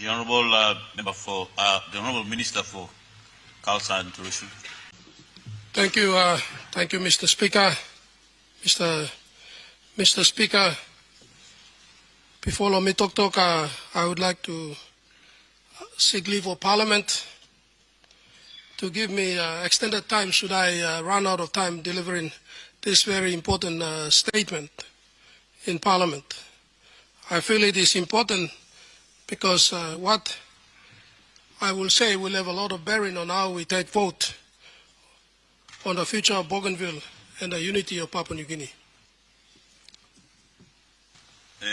The Honourable the Honourable Minister for Culture and Tourism. Thank you, Mr. Speaker. Mr. Speaker, before me talk, I would like to seek leave of Parliament to give me extended time should I run out of time delivering this very important statement in Parliament. I feel it is important because what I will say will have a lot of bearing on how we take vote on the future of Bougainville and the unity of Papua New Guinea.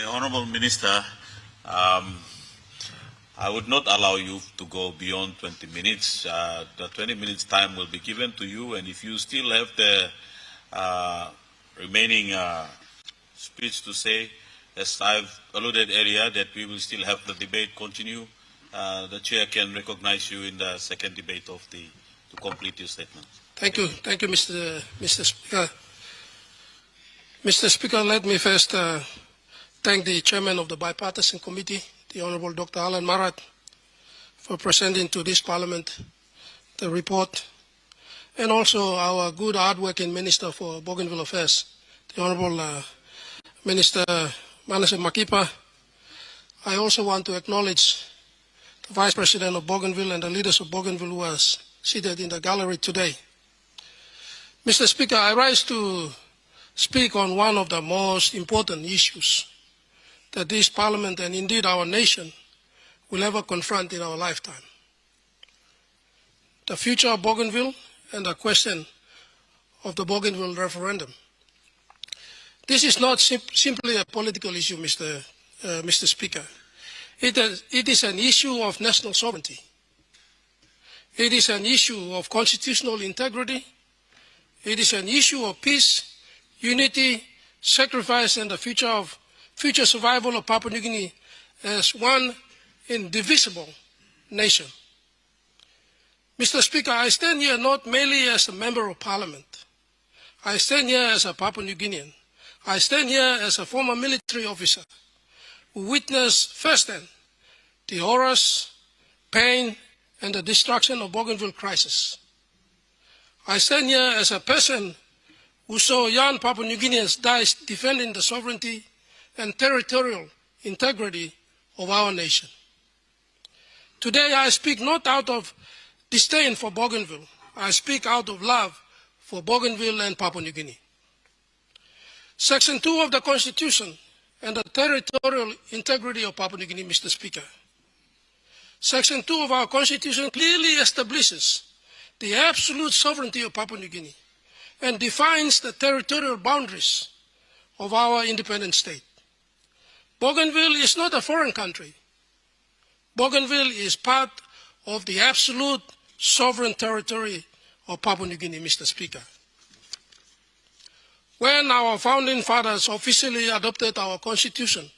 Honourable Minister, I would not allow you to go beyond 20 minutes. The 20 minutes time will be given to you, and if you still have the remaining speech to say, as I've alluded earlier, that we will still have the debate continue, the Chair can recognize you in the second debate to complete your statement. Thank you, Mr. Speaker. Mr. Speaker, let me first thank the Chairman of the Bipartisan Committee, the Honourable Dr. Alan Marat, for presenting to this Parliament the report, and also our good hard-working Minister for Bougainville Affairs, the Honourable Minister Manasseh Makipa. I also want to acknowledge the Vice President of Bougainville and the leaders of Bougainville who are seated in the gallery today. Mr. Speaker, I rise to speak on one of the most important issues that this Parliament and indeed our nation will ever confront in our lifetime. The future of Bougainville and the question of the Bougainville referendum. This is not simply a political issue, Mr. Speaker. It is an issue of national sovereignty. It is an issue of constitutional integrity. It is an issue of peace, unity, sacrifice, and the future survival of Papua New Guinea as one indivisible nation. Mr. Speaker, I stand here not merely as a member of Parliament. I stand here as a Papua New Guinean. I stand here as a former military officer who witnessed firsthand the horrors, pain, and the destruction of Bougainville Crisis. I stand here as a person who saw young Papua New Guineans die defending the sovereignty and territorial integrity of our nation. Today I speak not out of disdain for Bougainville. I speak out of love for Bougainville and Papua New Guinea. Section 2 of the Constitution and the territorial integrity of Papua New Guinea, Mr. Speaker. Section 2 of our Constitution clearly establishes the absolute sovereignty of Papua New Guinea and defines the territorial boundaries of our independent state. Bougainville is not a foreign country. Bougainville is part of the absolute sovereign territory of Papua New Guinea, Mr. Speaker. When our founding fathers officially adopted our Constitution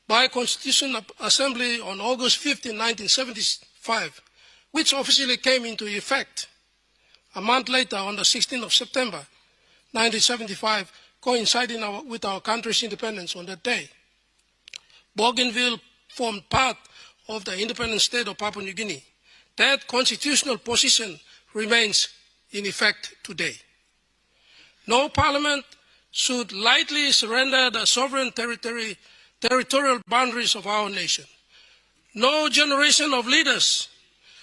by Constitutional Assembly on August 15, 1975, which officially came into effect a month later on the 16th of September 1975, coinciding with our country's independence on that day, Bougainville formed part of the independent state of Papua New Guinea. That constitutional position remains in effect today. No parliament should lightly surrender the sovereign territorial boundaries of our nation. No generation of leaders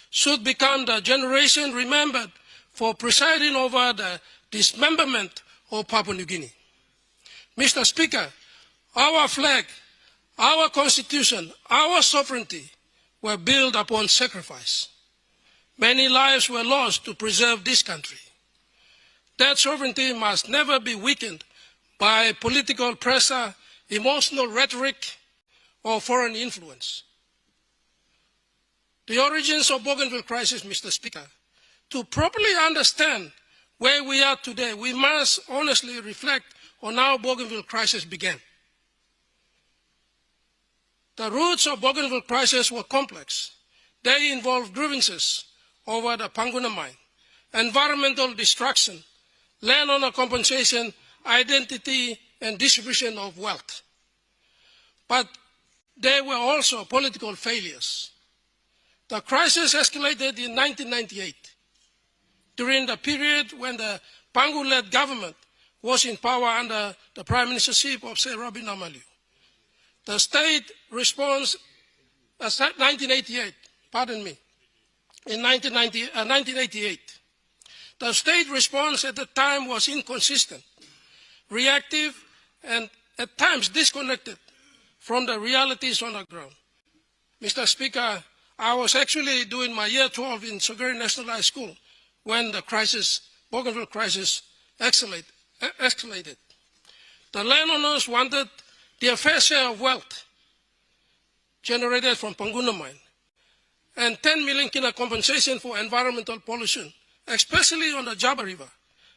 should become the generation remembered for presiding over the dismemberment of Papua New Guinea. Mr. Speaker, our flag, our constitution, our sovereignty were built upon sacrifice. Many lives were lost to preserve this country. That sovereignty must never be weakened by political pressure, emotional rhetoric, or foreign influence. The origins of Bougainville Crisis, Mr. Speaker. To properly understand where we are today, we must honestly reflect on how Bougainville Crisis began. The roots of Bougainville Crisis were complex. They involved grievances over the Panguna mine, environmental destruction, landowner compensation, identity, and distribution of wealth. But they were also political failures. The crisis escalated in 1998, during the period when the Pangu-led government was in power under the prime ministership of Sir Beldan Nama. The state response, 1988, pardon me, in 1988. The state response at the time was inconsistent, reactive, and at times disconnected from the realities on the ground. Mr. Speaker, I was actually doing my year 12 in Sogeri National High School when the crisis, Bougainville Crisis, escalated. The landowners wanted their fair share of wealth generated from Panguna mine and 10 million kina compensation for environmental pollution, especially on the Jaba River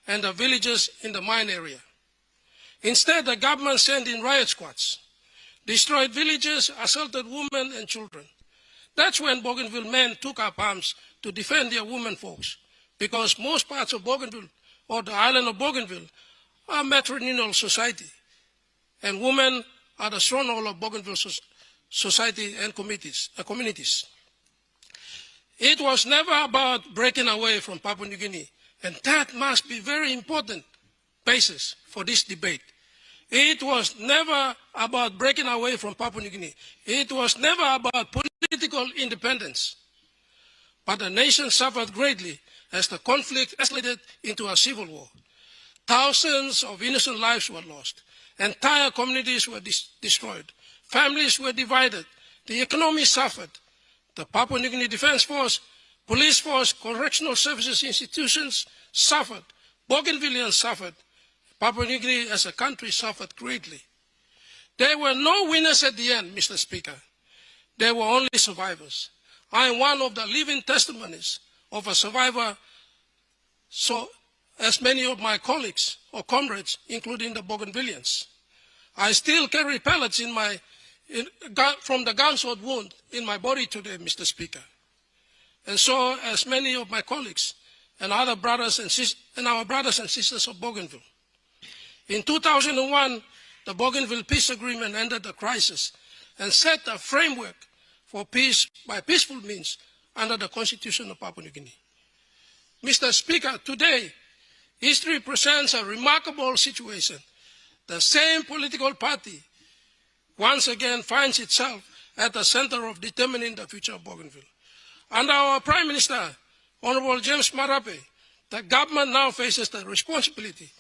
and the villages in the mine area. Instead, the government sent in riot squads, destroyed villages, assaulted women and children. That's when Bougainville men took up arms to defend their women folks, because most parts of Bougainville, or the island of Bougainville, are matrilineal society, and women are the stronghold of Bougainville society and communities. It was never about breaking away from Papua New Guinea, and that must be very important basis for this debate. It was never about breaking away from Papua New Guinea. It was never about political independence. But the nation suffered greatly as the conflict escalated into a civil war. Thousands of innocent lives were lost. Entire communities were destroyed. Families were divided. The economy suffered. The Papua New Guinea Defense Force, police force, correctional services institutions suffered. Bougainvilleans suffered. Papua New Guinea as a country suffered greatly. There were no winners at the end, Mr. Speaker. There were only survivors. I am one of the living testimonies of a survivor, so as many of my colleagues or comrades, including the Bougainvilleans. I still carry pellets from the gunshot wound in my body today, Mr. Speaker. And so, as many of my colleagues and other brothers and our brothers and sisters of Bougainville. In 2001, the Bougainville Peace Agreement ended the crisis and set a framework for peace by peaceful means under the Constitution of Papua New Guinea. Mr. Speaker, today, history presents a remarkable situation. The same political party once again finds itself at the center of determining the future of Bougainville. Under our Prime Minister, Honorable James Marape, the government now faces the responsibility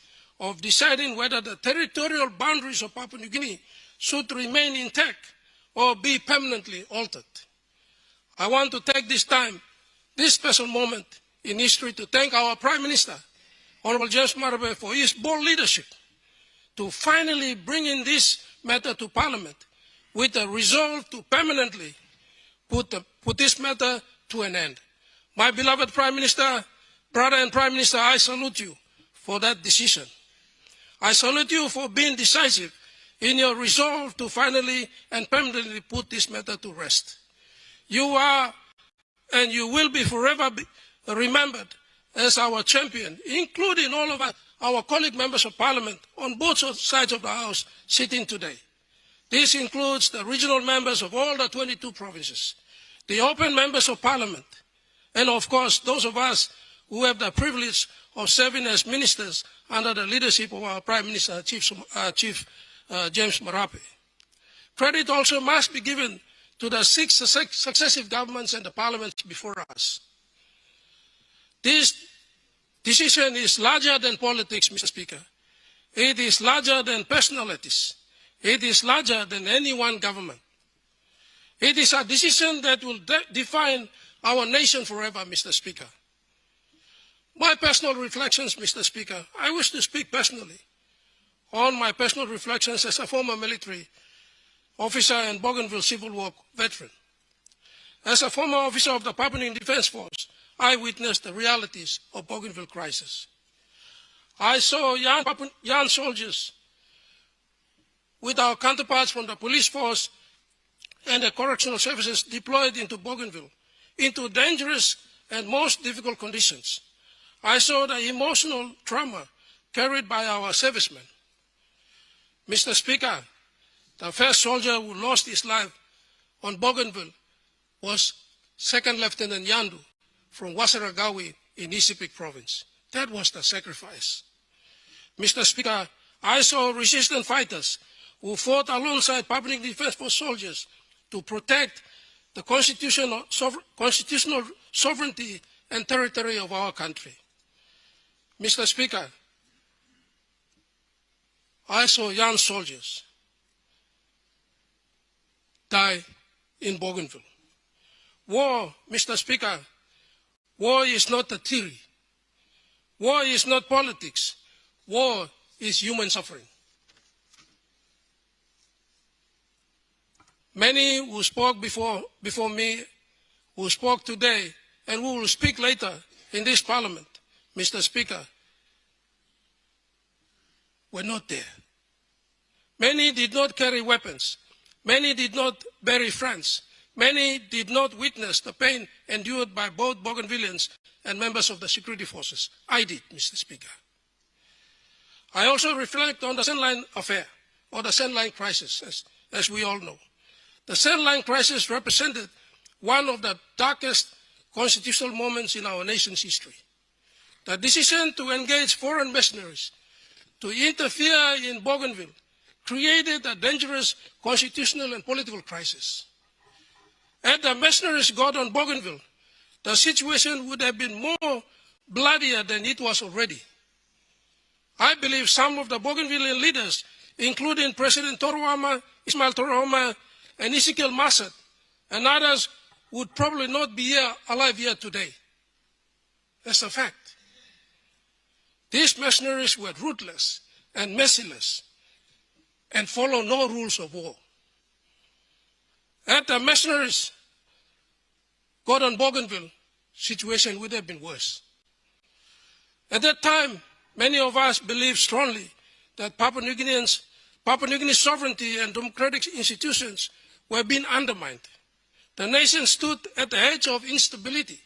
of deciding whether the territorial boundaries of Papua New Guinea should remain intact or be permanently altered. I want to take this special moment in history to thank our Prime Minister, Honorable James Marape, for his bold leadership to finally bring in this matter to Parliament with a resolve to permanently put this matter to an end. My beloved Prime Minister, brother and Prime Minister, I salute you for that decision. I salute you for being decisive in your resolve to finally and permanently put this matter to rest. You are and you will be forever remembered as our champion, including all of our colleague members of Parliament on both sides of the House sitting today. This includes the regional members of all the 22 provinces, the open members of Parliament, and of course those of us who have the privilege of serving as ministers under the leadership of our Prime Minister, Chief James Marape. Credit also must be given to the 6 successive governments and the parliaments before us. This decision is larger than politics, Mr. Speaker. It is larger than personalities. It is larger than any one government. It is a decision that will define our nation forever, Mr. Speaker. My personal reflections, Mr. Speaker, I wish to speak personally on my personal reflections as a former military officer and Bougainville Civil War veteran. As a former officer of the Papua New Guinea Defense Force, I witnessed the realities of Bougainville crisis. I saw young soldiers with our counterparts from the police force and the correctional services deployed into Bougainville, into dangerous and most difficult conditions. I saw the emotional trauma carried by our servicemen. Mr. Speaker, the first soldier who lost his life on Bougainville was Second Lieutenant Yandu from Wasaragawi in Isipik province. That was the sacrifice. Mr. Speaker, I saw resistance fighters who fought alongside Public Defense Force soldiers to protect the constitutional sovereignty and territory of our country. Mr. Speaker, I saw young soldiers die in Bougainville. War, Mr. Speaker, war is not a theory. War is not politics. War is human suffering. Many who spoke before me, who spoke today, and who will speak later in this parliament, Mr. Speaker, were not there. Many did not carry weapons. Many did not bury friends. Many did not witness the pain endured by both Bougainvilleans and members of the security forces. I did, Mr. Speaker. I also reflect on the Sandline affair, or the Sandline crisis, as we all know. The Sandline crisis represented one of the darkest constitutional moments in our nation's history. The decision to engage foreign mercenaries to interfere in Bougainville created a dangerous constitutional and political crisis. Had the mercenaries got on Bougainville, the situation would have been more bloodier than it was already. I believe some of the Bougainvillean leaders, including President Ismail Toroma, and Ezekiel Massad, and others, would probably not be alive here today. That's a fact. These mercenaries were ruthless and merciless and follow no rules of war. Had the mercenaries got on Bougainville, situation would have been worse. At that time, many of us believed strongly that Papua New Guinea's sovereignty and democratic institutions were being undermined. The nation stood at the edge of instability.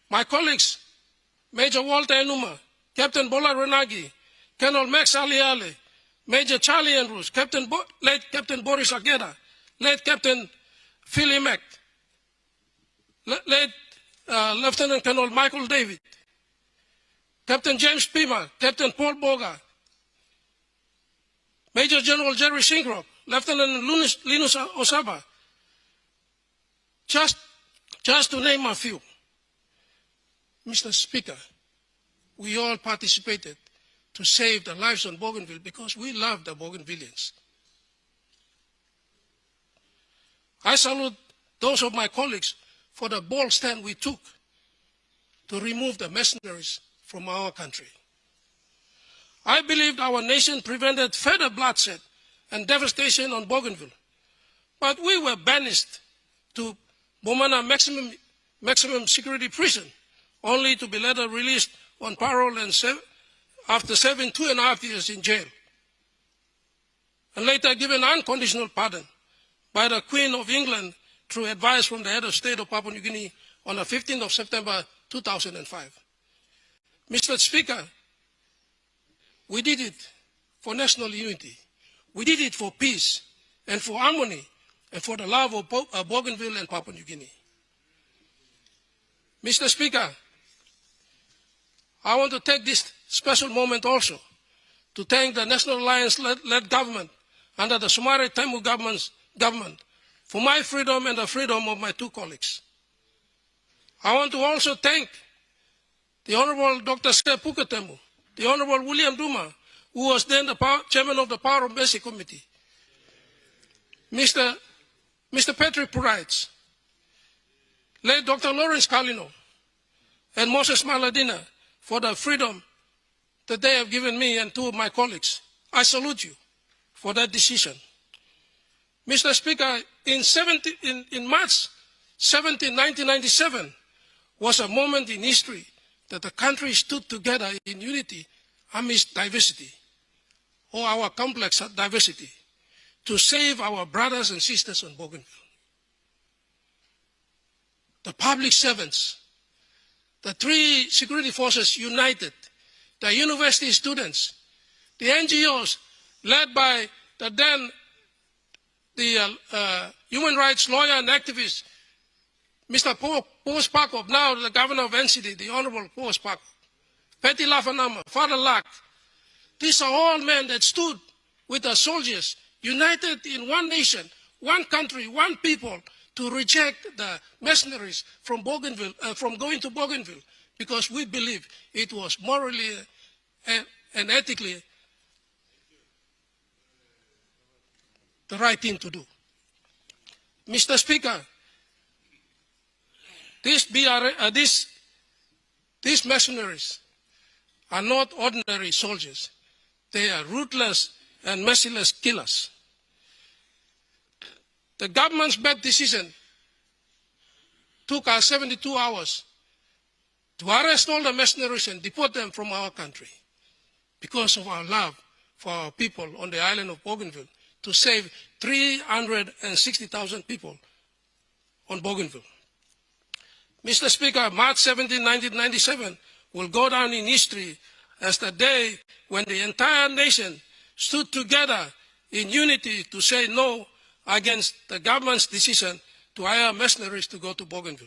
My colleagues, Major Walter Enuma, Captain Bola Renagi, Colonel Max Aliale, Major Charlie Andrews, late Captain Boris Ageda, late Captain Phil Imek, late Lieutenant Colonel Michael David, Captain James Pima, Captain Paul Boga, Major General Jerry Sinkrop, Lieutenant Linus Osaba, just to name a few. Mr. Speaker, we all participated to save the lives on Bougainville because we love the Bougainvilleans. I salute those of my colleagues for the bold stand we took to remove the mercenaries from our country. I believed our nation prevented further bloodshed and devastation on Bougainville, but we were banished to Bomana maximum security prison, only to be later released on parole and after serving 2.5 years in jail, and later given unconditional pardon by the Queen of England through advice from the head of state of Papua New Guinea on the 15th of September 2005. Mr. Speaker, we did it for national unity. We did it for peace and for harmony and for the love of Bougainville and Papua New Guinea. Mr. Speaker, I want to take this special moment also to thank the National Alliance-led government under the Sumare Temu government for my freedom and the freedom of my two colleagues. I want to also thank the Honorable Dr. Sep Pukatemu, the Honorable William Duma, who was then the chairman of the Power of Mercy Committee, Mr. Patrick Purites, late Dr. Lawrence Kalino, and Moses Maladina for the freedom that they have given me and two of my colleagues. I salute you for that decision. Mr. Speaker, in March 17, 1997 was a moment in history that the country stood together in unity amidst diversity, or our complex diversity, to save our brothers and sisters on Bougainville. The public servants, the three security forces united, the university students, the NGOs led by the human rights lawyer and activist, Mr. Paul Spakov, now the governor of NCD, the Honorable Paul Spakov, Betty Lafanama, Father Lack. These are all men that stood with the soldiers, united in one nation, one country, one people, to reject the mercenaries from Bougainville, from going to Bougainville, because we believe it was morally and ethically the right thing to do. Mr. Speaker, these mercenaries are not ordinary soldiers. They are ruthless and merciless killers. The government's bad decision took us 72 hours to arrest all the mercenaries and deport them from our country because of our love for our people on the island of Bougainville, to save 360,000 people on Bougainville. Mr. Speaker, March 17, 1997 will go down in history as the day when the entire nation stood together in unity to say no against the government's decision to hire mercenaries to go to Bougainville.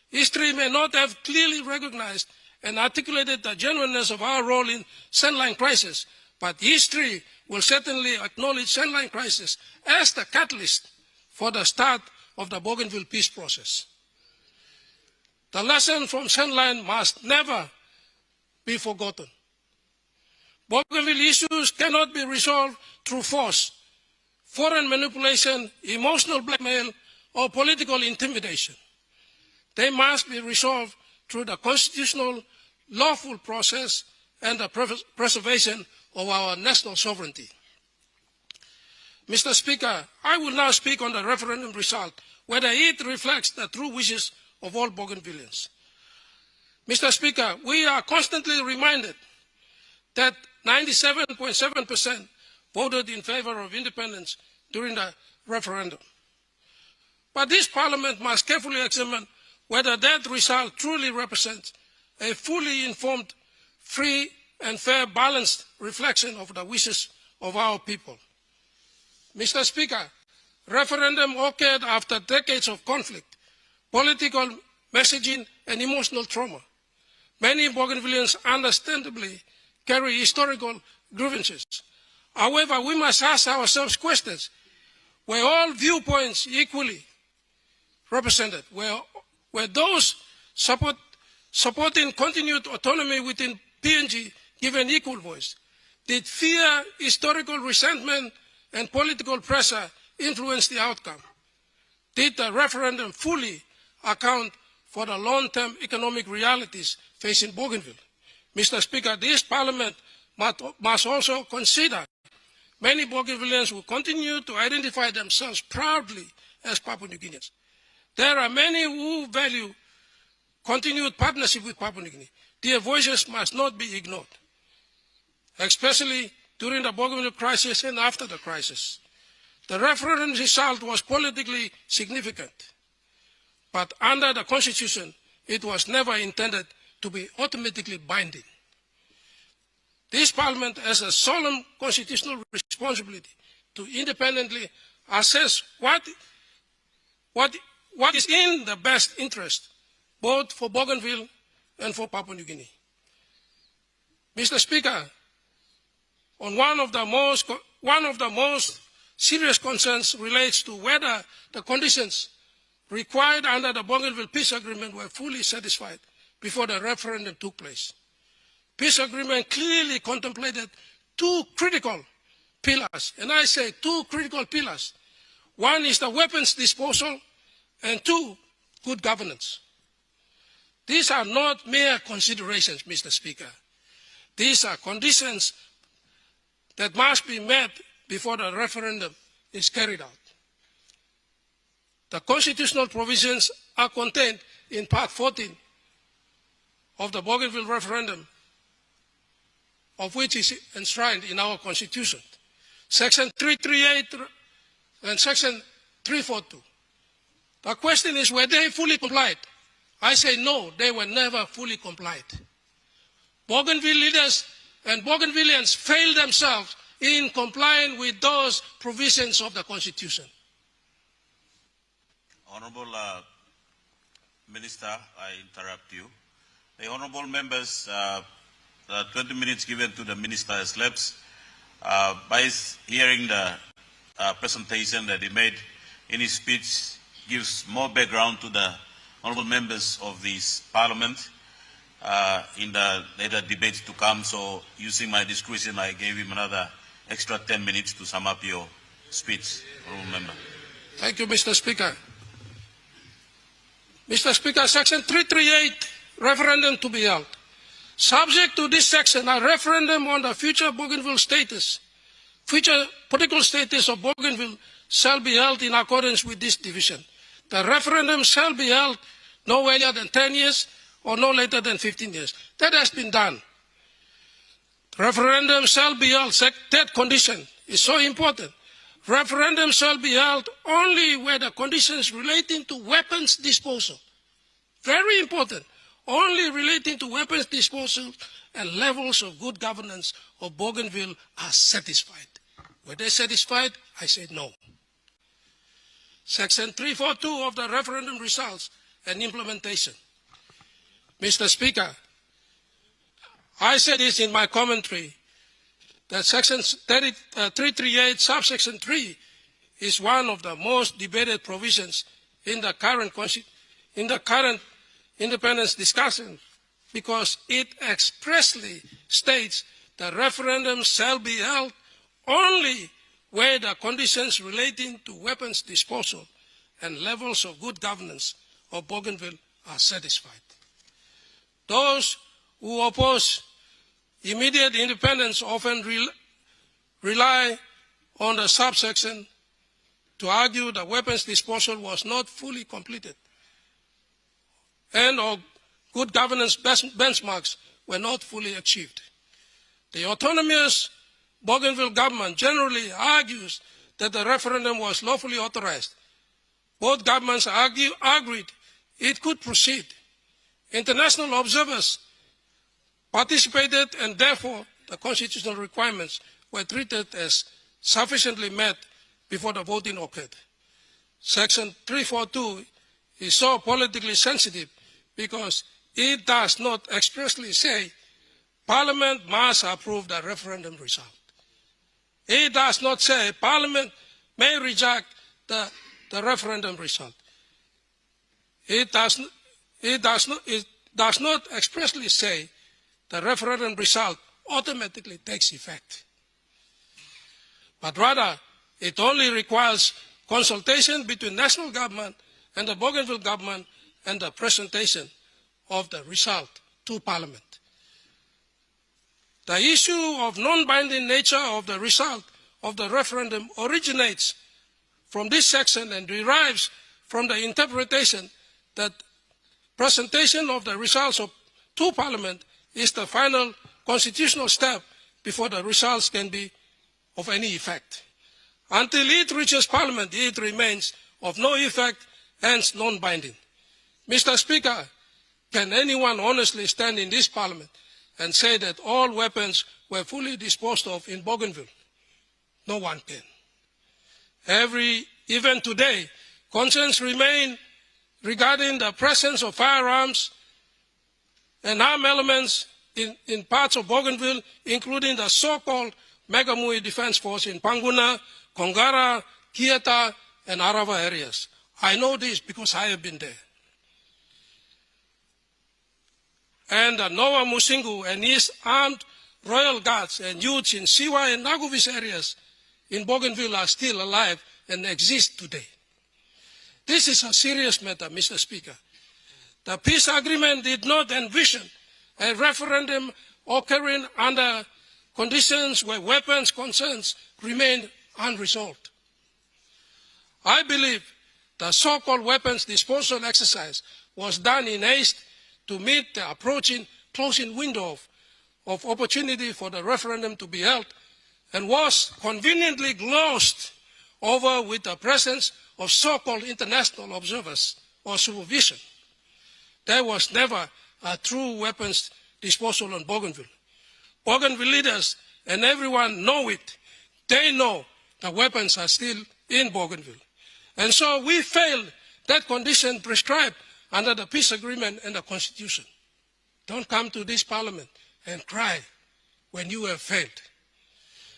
History may not have clearly recognized and articulated the genuineness of our role in Sandline Crisis, but history will certainly acknowledge Sandline Crisis as the catalyst for the start of the Bougainville peace process. The lesson from Sandline must never be forgotten. Bougainville issues cannot be resolved through force, foreign manipulation, emotional blackmail, or political intimidation. They must be resolved through the constitutional, lawful process and the preservation of our national sovereignty. Mr. Speaker, I will now speak on the referendum result, whether it reflects the true wishes of all Bougainvilleans. Mr. Speaker, we are constantly reminded that 97.7% voted in favor of independence during the referendum. But this Parliament must carefully examine whether that result truly represents a fully informed, free and fair, balanced reflection of the wishes of our people. Mr. Speaker, referendum occurred after decades of conflict, political messaging and emotional trauma. Many Bougainvilleans understandably carry historical grievances. However, we must ask ourselves questions. Were all viewpoints equally represented? Were those supporting continued autonomy within PNG given equal voice? Did fear, historical resentment, and political pressure influence the outcome? Did the referendum fully account for the long-term economic realities facing Bougainville? Mr. Speaker, this Parliament must also consider many Bougainvilleans who continue to identify themselves proudly as Papua New Guineans. There are many who value continued partnership with Papua New Guinea. Their voices must not be ignored, especially during the Bougainville crisis and after the crisis. The referendum result was politically significant, but under the Constitution, it was never intended to be automatically binding. This Parliament has a solemn constitutional responsibility to independently assess what is in the best interest, both for Bougainville and for Papua New Guinea. Mr. Speaker, one of the most serious concerns relates to whether the conditions required under the Bougainville Peace Agreement were fully satisfied before the referendum took place. Peace Agreement clearly contemplated two critical pillars, and I say two critical pillars. One is the weapons disposal, and two, good governance. These are not mere considerations, Mr. Speaker. These are conditions that must be met before the referendum is carried out. The constitutional provisions are contained in Part 14 of the Bougainville referendum, of which is enshrined in our Constitution. Section 338 and Section 342. The question is, were they fully complied? I say no, they were never fully complied. Bougainville leaders and Bougainvilleans failed themselves in complying with those provisions of the Constitution. Honorable Minister, I interrupt you. The honorable members, the 20 minutes given to the minister has lapsed. By hearing the presentation that he made in his speech, gives more background to the honorable members of this parliament in the later debates to come. So using my discretion, I gave him another extra 10 minutes to sum up your speech, honorable member. Thank you, Mr. Speaker. Mr. Speaker, Section 338, referendum to be held. Subject to this section, a referendum on the future Bougainville status, future political status of Bougainville shall be held in accordance with this division. The referendum shall be held no earlier than 10 years or no later than 15 years. That has been done. The referendum shall be held, that condition is so important. Referendum shall be held only where the conditions relating to weapons disposal, very important, only relating to weapons disposal and levels of good governance of Bougainville are satisfied. Were they satisfied? I said no. Section 342 of the referendum results and implementation. Mr. Speaker, I said this in my commentary, that Section 338, subsection 3, is one of the most debated provisions in the current independence discussion, because it expressly states the referendum shall be held only where the conditions relating to weapons disposal and levels of good governance of Bougainville are satisfied. Those who oppose immediate independence often rely on the subsection to argue that weapons disposal was not fully completed and or good governance benchmarks were not fully achieved. The autonomous Bougainville government generally argues that the referendum was lawfully authorized. Both governments agreed it could proceed. International observers participated, and therefore the constitutional requirements were treated as sufficiently met before the voting occurred. Section 342 is so politically sensitive because it does not expressly say Parliament must approve the referendum result. It does not say Parliament may reject the referendum result. It does not expressly say the referendum result automatically takes effect. But rather, it only requires consultation between national government and the Bougainville government and the presentation of the result to Parliament. The issue of non-binding nature of the result of the referendum originates from this section and derives from the interpretation that presentation of the results to Parliament is the final constitutional step before the results can be of any effect. Until it reaches Parliament, it remains of no effect, hence non-binding. Mr. Speaker, can anyone honestly stand in this Parliament and say that all weapons were fully disposed of in Bougainville? No one can. Even today, concerns remain regarding the presence of firearms and armed elements in parts of Bougainville, including the so-called Megamui Defense Force in Panguna, Kongara, Kieta, and Arava areas. I know this because I have been there. And the Noa Musingu and his armed royal guards and youths in Siwa and Naguvis areas in Bougainville are still alive and exist today. This is a serious matter, Mr. Speaker. The peace agreement did not envision a referendum occurring under conditions where weapons concerns remained unresolved. I believe the so-called weapons disposal exercise was done in haste to meet the approaching closing window of opportunity for the referendum to be held, and was conveniently glossed over with the presence of so-called international observers or supervision. There was never a true weapons disposal on Bougainville. Bougainville leaders and everyone know it. They know the weapons are still in Bougainville. And so we failed that condition prescribed under the peace agreement and the Constitution. Don't come to this Parliament and cry when you have failed.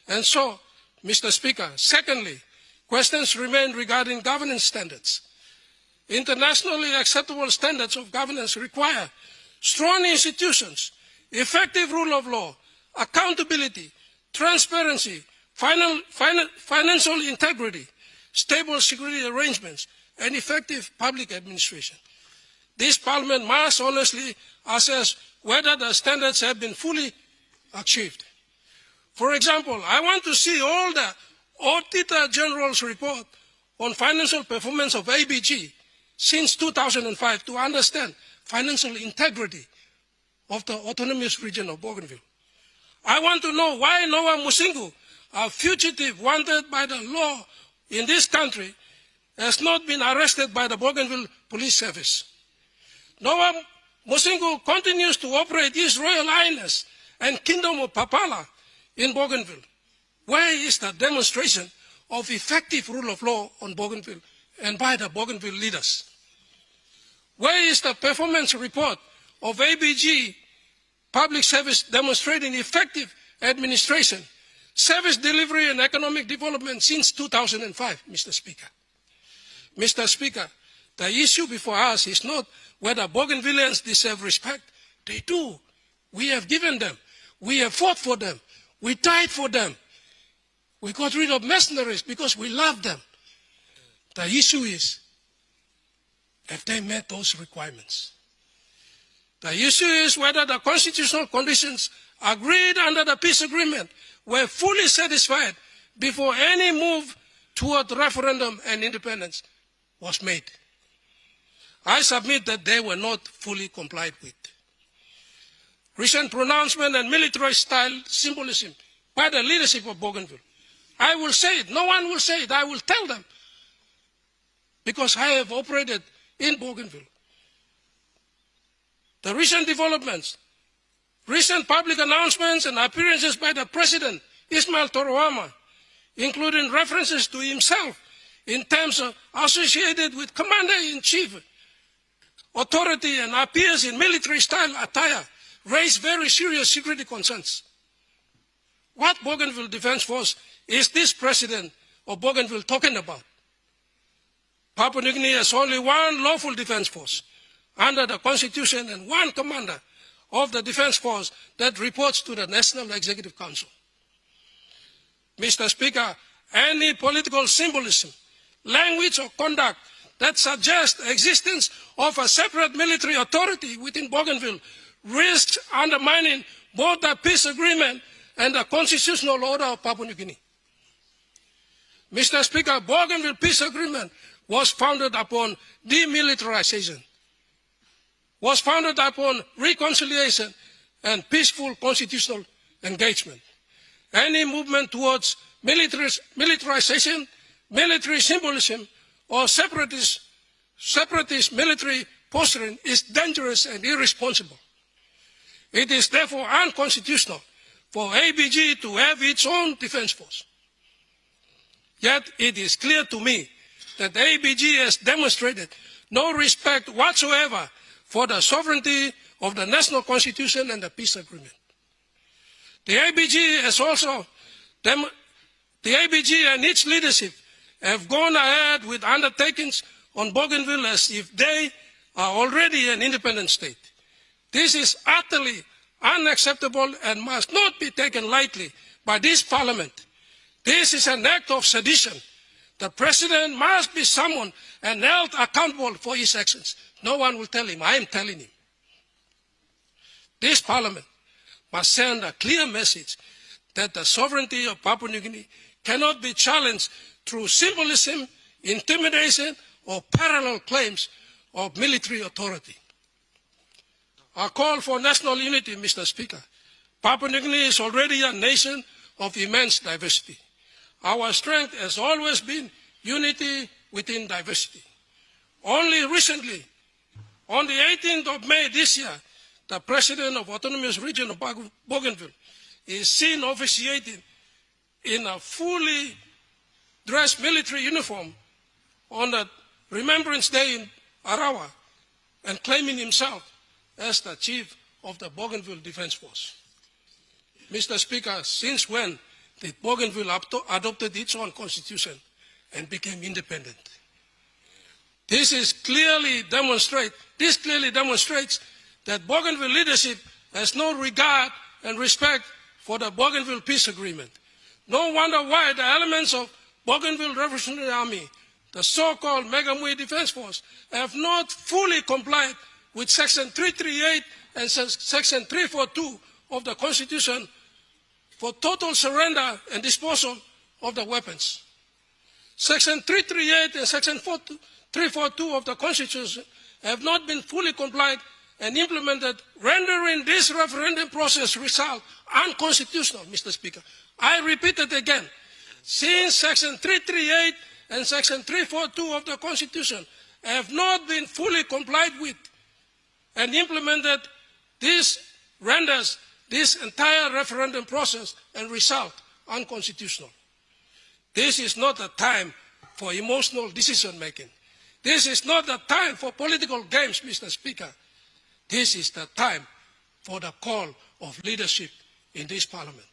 And so, Mr. Speaker, secondly, questions remain regarding governance standards. Internationally acceptable standards of governance require strong institutions, effective rule of law, accountability, transparency, financial integrity, stable security arrangements, and effective public administration. This Parliament must honestly assess whether the standards have been fully achieved. For example, I want to see all the Auditor General's report on financial performance of ABG since 2005 to understand financial integrity of the autonomous region of Bougainville. I want to know why Noah Musingu, a fugitive wanted by the law in this country, has not been arrested by the Bougainville Police Service. Noah Musingu continues to operate His Royal Highness and Kingdom of Papala in Bougainville. Where is the demonstration of effective rule of law on Bougainville and by the Bougainville leaders? Where is the performance report of ABG public service demonstrating effective administration, service delivery and economic development since 2005, Mr. Speaker? Mr. Speaker, the issue before us is not whether Bougainvilleans deserve respect. They do. We have given them. We have fought for them. We died for them. We got rid of mercenaries because we love them. The issue is, have they met those requirements? The issue is whether the constitutional conditions agreed under the peace agreement were fully satisfied before any move toward referendum and independence was made. I submit that they were not fully complied with. Recent pronouncement and military-style symbolism by the leadership of Bougainville. I will say it. No one will say it. I will tell them. Because I have operated in Bougainville. The recent developments, recent public announcements and appearances by the President, Ismail Toroama, including references to himself in terms of associated with Commander-in-Chief authority and appears in military-style attire, raise very serious security concerns. What Bougainville Defense Force is this President of Bougainville talking about? Papua New Guinea has only one lawful defense force under the Constitution and one commander of the defense force that reports to the National Executive Council. Mr. Speaker, any political symbolism, language or conduct that suggests the existence of a separate military authority within Bougainville risks undermining both the peace agreement and the constitutional order of Papua New Guinea. Mr. Speaker, Bougainville Peace Agreement was founded upon demilitarization, was founded upon reconciliation and peaceful constitutional engagement. Any movement towards militarization, military symbolism, or separatist military posturing is dangerous and irresponsible. It is therefore unconstitutional for ABG to have its own defense force. Yet it is clear to me that ABG has demonstrated no respect whatsoever for the sovereignty of the national constitution and the peace agreement. The ABG and its leadership have gone ahead with undertakings on Bougainville as if they are already an independent state. This is utterly unacceptable and must not be taken lightly by this Parliament. This is an act of sedition. The President must be summoned and held accountable for his actions. No one will tell him. I am telling him. This Parliament must send a clear message that the sovereignty of Papua New Guinea cannot be challenged through symbolism, intimidation, or parallel claims of military authority. I call for national unity, Mr. Speaker. Papua New Guinea is already a nation of immense diversity. Our strength has always been unity within diversity. Only recently, on the 18th of May this year, the President of Autonomous Region of Bougainville is seen officiating in a fully dressed military uniform on the Remembrance Day in Arawa and claiming himself as the chief of the Bougainville Defense Force. Mr. Speaker, since when did Bougainville adopted its own constitution and became independent? This clearly demonstrates that Bougainville leadership has no regard and respect for the Bougainville Peace Agreement. No wonder why the elements of Bougainville Revolutionary Army, the so-called Megamui Defense Force, have not fully complied with Section 338 and Section 342 of the Constitution for total surrender and disposal of the weapons. Section 338 and Section 342 of the Constitution have not been fully complied and implemented, rendering this referendum process result unconstitutional, Mr. Speaker. I repeat it again. Since Section 338 and Section 342 of the Constitution have not been fully complied with and implemented, this renders this entire referendum process and result unconstitutional. This is not a time for emotional decision-making. This is not the time for political games, Mr. Speaker. This is the time for the call of leadership in this parliament.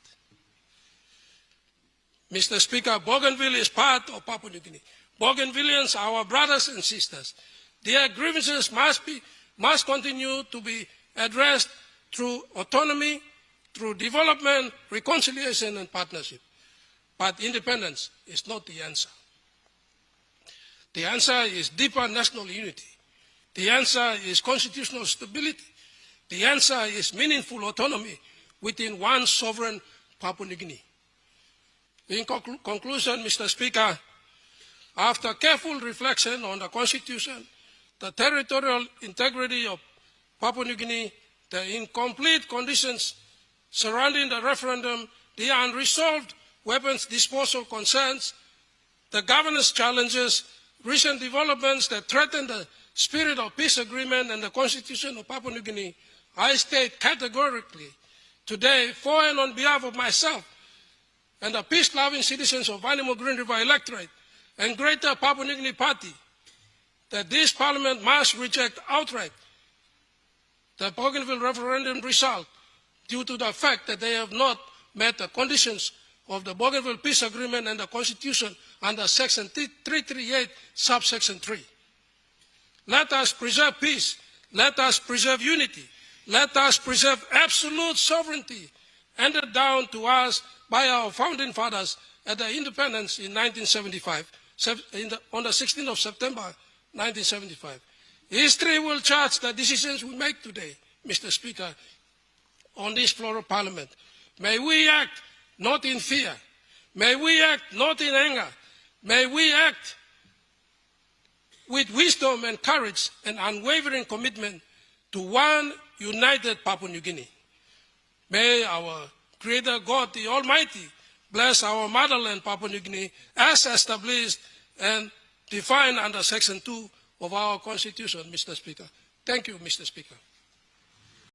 Mr. Speaker, Bougainville is part of Papua New Guinea. Bougainvilleans are our brothers and sisters. Their grievances must continue to be addressed through autonomy, through development, reconciliation, and partnership. But independence is not the answer. The answer is deeper national unity. The answer is constitutional stability. The answer is meaningful autonomy within one sovereign Papua New Guinea. In conclusion, Mr. Speaker, after careful reflection on the Constitution, the territorial integrity of Papua New Guinea, the incomplete conditions surrounding the referendum, the unresolved weapons disposal concerns, the governance challenges, recent developments that threaten the spirit of peace agreement and the Constitution of Papua New Guinea, I state categorically today, for and on behalf of myself and the peace-loving citizens of Vanimo Green River Electorate and Greater Papua New Guinea Party, that this Parliament must reject outright the Bougainville referendum result due to the fact that they have not met the conditions of the Bougainville Peace Agreement and the Constitution under Section 338, subsection 3. Let us preserve peace. Let us preserve unity. Let us preserve absolute sovereignty handed down to us by our founding fathers at the independence in 1975, on the 16th of September 1975. History will judge the decisions we make today, Mr. Speaker, on this floor of Parliament. May we act not in fear. May we act not in anger. May we act with wisdom and courage and unwavering commitment to one united Papua New Guinea. May our Creator God, the Almighty, bless our motherland, Papua New Guinea, as established and defined under Section 2 of our Constitution, Mr. Speaker. Thank you, Mr. Speaker.